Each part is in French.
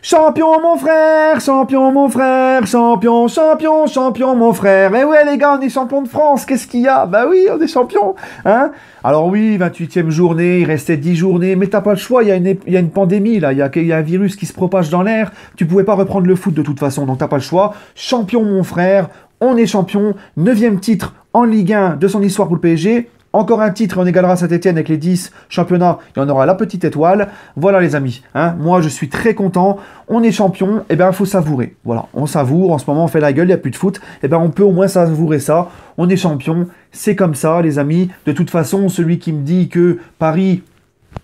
Champion mon frère, champion mon frère, champion, champion, champion mon frère. Eh ouais les gars, on est champion de France, qu'est-ce qu'il y a? Bah oui, on est champion, hein? Alors oui, 28e journée, il restait 10 journées, mais t'as pas le choix, il y a une pandémie là, il y a un virus qui se propage dans l'air, tu pouvais pas reprendre le foot de toute façon, donc t'as pas le choix. Champion mon frère, on est champion, 9e titre en Ligue 1 de son histoire pour le PSG. Encore un titre, on égalera Saint-Etienne avec les 10 championnats, et on aura la petite étoile. Voilà les amis, hein, moi je suis très content, on est champion, et bien il faut savourer. Voilà, on savoure, en ce moment on fait la gueule, il n'y a plus de foot, et bien on peut au moins savourer ça, on est champion, c'est comme ça les amis. De toute façon, celui qui me dit que Paris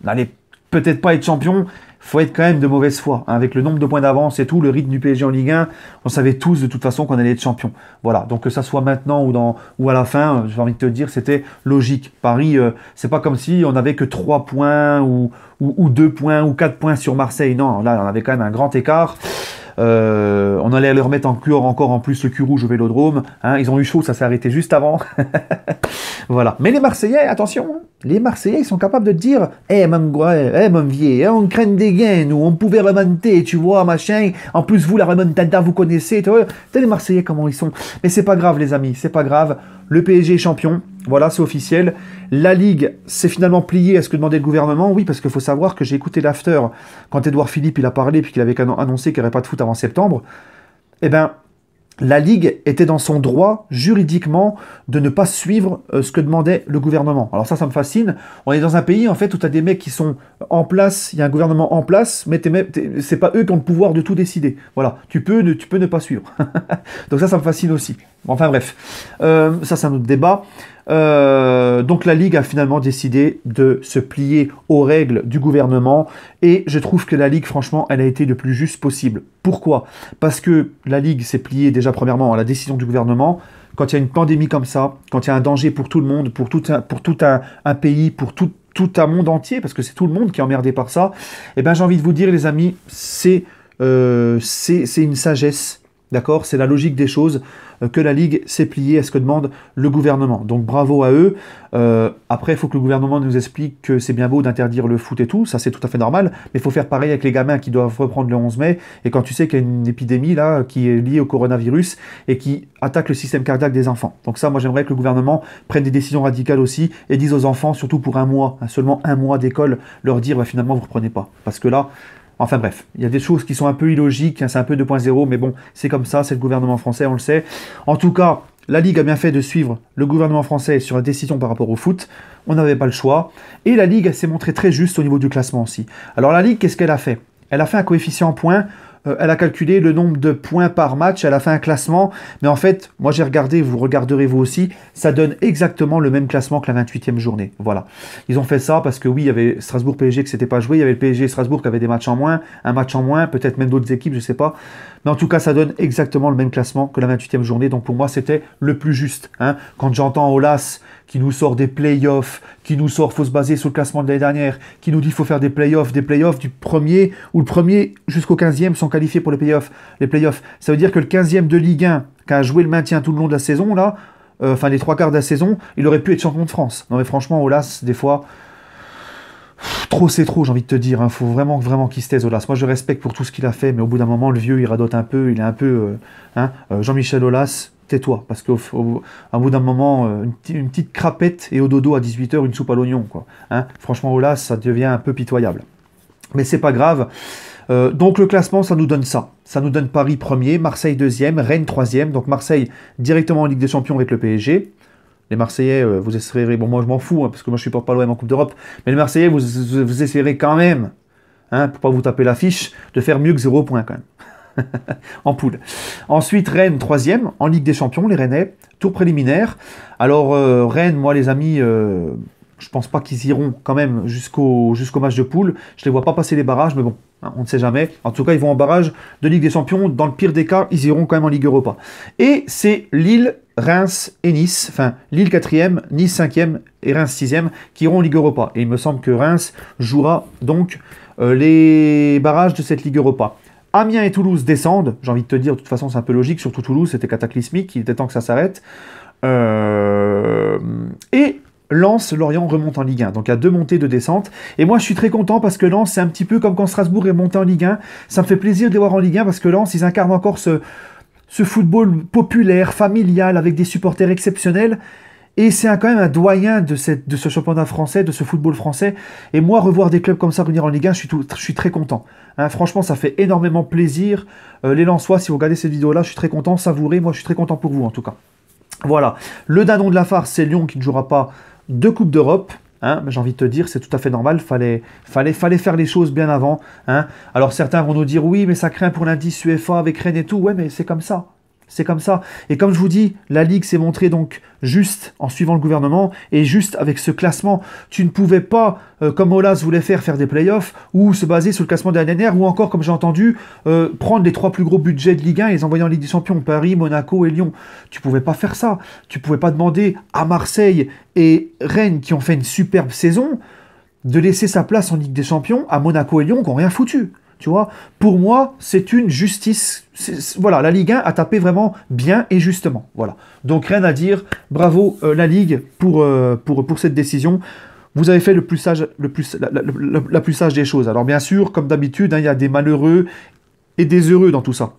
n'allait peut-être pas être champion, faut être quand même de mauvaise foi, hein, avec le nombre de points d'avance et tout, le rythme du PSG en Ligue 1, on savait tous de toute façon qu'on allait être champion. Voilà, donc que ça soit maintenant ou à la fin, j'ai envie de te dire, c'était logique. Paris, c'est pas comme si on avait que 3 points ou 2 points ou 4 points sur Marseille. Non, là on avait quand même un grand écart. On allait leur mettre encore en plus le cul rouge au Vélodrome, hein, ils ont eu chaud, ça s'est arrêté juste avant. Voilà. Mais les Marseillais, attention, hein, les Marseillais, ils sont capables de te dire mon vieux, on craint des gains, nous, on pouvait remonter, tu vois, machin. En plus, vous, la remontada, vous connaissez, tu vois. Les Marseillais, comment ils sont. Mais c'est pas grave, les amis, c'est pas grave. Le PSG est champion, voilà, c'est officiel. La Ligue s'est finalement pliée à ce que demandait le gouvernement. Oui, parce qu'il faut savoir que j'ai écouté l'after quand Édouard Philippe il a parlé, puis qu'il avait annoncé qu'il n'y aurait pas de foot avant septembre. Eh ben, la Ligue était dans son droit, juridiquement, de ne pas suivre ce que demandait le gouvernement. Alors ça me fascine. On est dans un pays, en fait, où tu as des mecs qui sont en place, il y a un gouvernement en place, mais c'est pas eux qui ont le pouvoir de tout décider. Voilà, tu peux ne pas suivre. Donc ça me fascine aussi. Enfin bref, ça c'est un autre débat. Donc la Ligue a finalement décidé de se plier aux règles du gouvernement et je trouve que la Ligue, franchement, elle a été le plus juste possible. Pourquoi? Parce que la Ligue s'est pliée déjà premièrement à la décision du gouvernement. Quand il y a une pandémie comme ça, quand il y a un danger pour tout le monde, pour tout un pays, pour tout un monde entier, parce que c'est tout le monde qui est emmerdé par ça, eh ben j'ai envie de vous dire les amis, c'est une sagesse. D'accord? C'est la logique des choses que la Ligue s'est pliée à ce que demande le gouvernement. Donc bravo à eux. Après, il faut que le gouvernement nous explique que c'est bien beau d'interdire le foot et tout, ça c'est tout à fait normal, mais il faut faire pareil avec les gamins qui doivent reprendre le 11 mai, et quand tu sais qu'il y a une épidémie là qui est liée au coronavirus et qui attaque le système cardiaque des enfants. Donc ça, moi j'aimerais que le gouvernement prenne des décisions radicales aussi et dise aux enfants, surtout pour un mois, hein, seulement un mois d'école, leur dire bah, finalement vous ne reprenez pas. Parce que là, enfin bref, il y a des choses qui sont un peu illogiques, hein, c'est un peu 2.0, mais bon, c'est comme ça, c'est le gouvernement français, on le sait. En tout cas, la Ligue a bien fait de suivre le gouvernement français sur la décision par rapport au foot, on n'avait pas le choix, et la Ligue s'est montrée très juste au niveau du classement aussi. Alors la Ligue, qu'est-ce qu'elle a fait? Elle a fait un coefficient en points, elle a calculé le nombre de points par match, elle a fait un classement, mais en fait, moi j'ai regardé, vous regarderez vous aussi, ça donne exactement le même classement que la 28e journée. Voilà. Ils ont fait ça parce que oui, il y avait Strasbourg-PSG qui s'était pas joué, il y avait le PSG et Strasbourg qui avaient des matchs en moins, un match en moins, peut-être même d'autres équipes, je sais pas. Mais en tout cas, ça donne exactement le même classement que la 28e journée, donc pour moi, c'était le plus juste. Hein. Quand j'entends Olas qui nous sort des playoffs, qui nous sort, faut se baser sur le classement de l'année dernière, qui nous dit qu'il faut faire des playoffs du premier, ou le premier jusqu'au 15e sont qualifiés pour les playoffs. Ça veut dire que le 15e de Ligue 1, qui a joué le maintien tout le long de la saison, là, enfin les 3 quarts de la saison, il aurait pu être champion de France. Non mais franchement, Olas, des fois, trop c'est trop, j'ai envie de te dire. Hein. Faut vraiment qu'il se taise, Olas. Moi, je respecte pour tout ce qu'il a fait, mais au bout d'un moment, le vieux, il radote un peu, il est un peu... Jean-Michel Aulas, tais-toi, parce qu'au bout d'un moment, une petite crapette et au dodo à 18h, une soupe à l'oignon, quoi. Hein. Franchement, Aulas, ça devient un peu pitoyable. Mais c'est pas grave. Donc le classement, ça nous donne ça. Ça nous donne Paris 1er, Marseille 2e, Rennes 3e. Donc Marseille directement en Ligue des Champions avec le PSG. Les Marseillais, vous essayerez, bon moi je m'en fous, hein, parce que moi je supporte pas l'OM en Coupe d'Europe, mais les Marseillais, vous essayerez quand même, hein, pour pas vous taper l'affiche, de faire mieux que 0 points quand même. En poule. Ensuite, Rennes 3e, en Ligue des Champions, les Rennais, tour préliminaire. Alors Rennes, moi les amis, je pense pas qu'ils iront quand même jusqu'au match de poule. Je les vois pas passer les barrages, mais bon, hein, on ne sait jamais. En tout cas, ils vont en barrage de Ligue des Champions. Dans le pire des cas, ils iront quand même en Ligue Europa. Et c'est Lille, Reims et Nice, enfin Lille 4e, Nice 5e et Reims 6e qui iront en Ligue Europa. Et il me semble que Reims jouera donc les barrages de cette Ligue Europa. Amiens et Toulouse descendent, j'ai envie de te dire, de toute façon c'est un peu logique, surtout Toulouse, c'était cataclysmique, il était temps que ça s'arrête. Et Lens, Lorient remonte en Ligue 1. Donc il y a 2 montées, 2 descentes. Et moi je suis très content parce que Lens, c'est un petit peu comme quand Strasbourg est monté en Ligue 1. Ça me fait plaisir de les voir en Ligue 1 parce que Lens, ils incarnent encore ce football populaire, familial, avec des supporters exceptionnels. Et c'est quand même un doyen de ce championnat français, de ce football français. Et moi, revoir des clubs comme ça revenir en Ligue 1, je suis très content. Hein, franchement, ça fait énormément plaisir. Les Lensois, si vous regardez cette vidéo-là, je suis très content. Savourez, moi je suis très content pour vous en tout cas. Voilà. Le dindon de la farce, c'est Lyon qui ne jouera pas de Coupe d'Europe. Hein, j'ai envie de te dire, c'est tout à fait normal. Fallait faire les choses bien avant. Hein. Alors certains vont nous dire, oui, mais ça craint pour l'indice UEFA avec Rennes et tout. Ouais, mais c'est comme ça. C'est comme ça. Et comme je vous dis, la Ligue s'est montrée donc juste en suivant le gouvernement et juste avec ce classement. Tu ne pouvais pas, comme Olas voulait faire des playoffs ou se baser sur le classement de l'année dernière ou encore, comme j'ai entendu, prendre les 3 plus gros budgets de Ligue 1 et les envoyer en Ligue des Champions, Paris, Monaco et Lyon. Tu pouvais pas faire ça. Tu pouvais pas demander à Marseille et Rennes qui ont fait une superbe saison de laisser sa place en Ligue des Champions à Monaco et Lyon qui n'ont rien foutu. Tu vois, pour moi, c'est une justice. Voilà, la Ligue 1 a tapé vraiment bien et justement. Voilà. Donc rien à dire. Bravo la Ligue pour cette décision. Vous avez fait le plus sage, la plus sage des choses. Alors bien sûr, comme d'habitude, hein, il y a des malheureux et des heureux dans tout ça.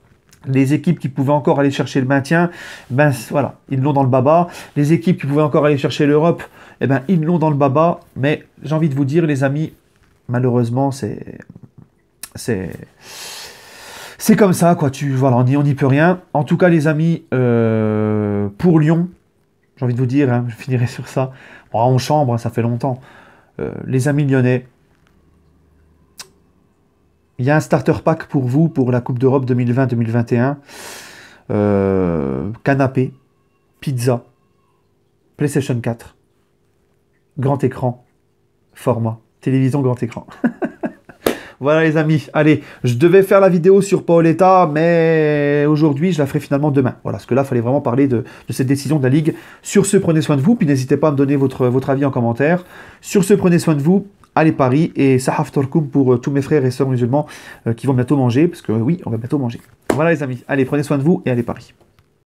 Les équipes qui pouvaient encore aller chercher le maintien, ben voilà, ils l'ont dans le baba. Les équipes qui pouvaient encore aller chercher l'Europe, eh ben ils l'ont dans le baba. Mais j'ai envie de vous dire, les amis, malheureusement, c'est comme ça, quoi. Voilà, on n'y peut rien. En tout cas, les amis, pour Lyon, j'ai envie de vous dire, hein, je finirai sur ça. Bon, on chambre, hein, ça fait longtemps. Les amis lyonnais, il y a un starter pack pour vous pour la Coupe d'Europe 2020-2021. Canapé, pizza, PlayStation 4, grand écran, format, télévision grand écran. Voilà les amis, allez, je devais faire la vidéo sur Paoletta, mais aujourd'hui je la ferai finalement demain. Voilà, parce que là il fallait vraiment parler de cette décision de la Ligue. Sur ce, prenez soin de vous, puis n'hésitez pas à me donner votre avis en commentaire. Sur ce, prenez soin de vous, allez Paris, et Sahaf Torkoum pour tous mes frères et sœurs musulmans qui vont bientôt manger, parce que oui, on va bientôt manger. Voilà les amis, allez, prenez soin de vous et allez Paris.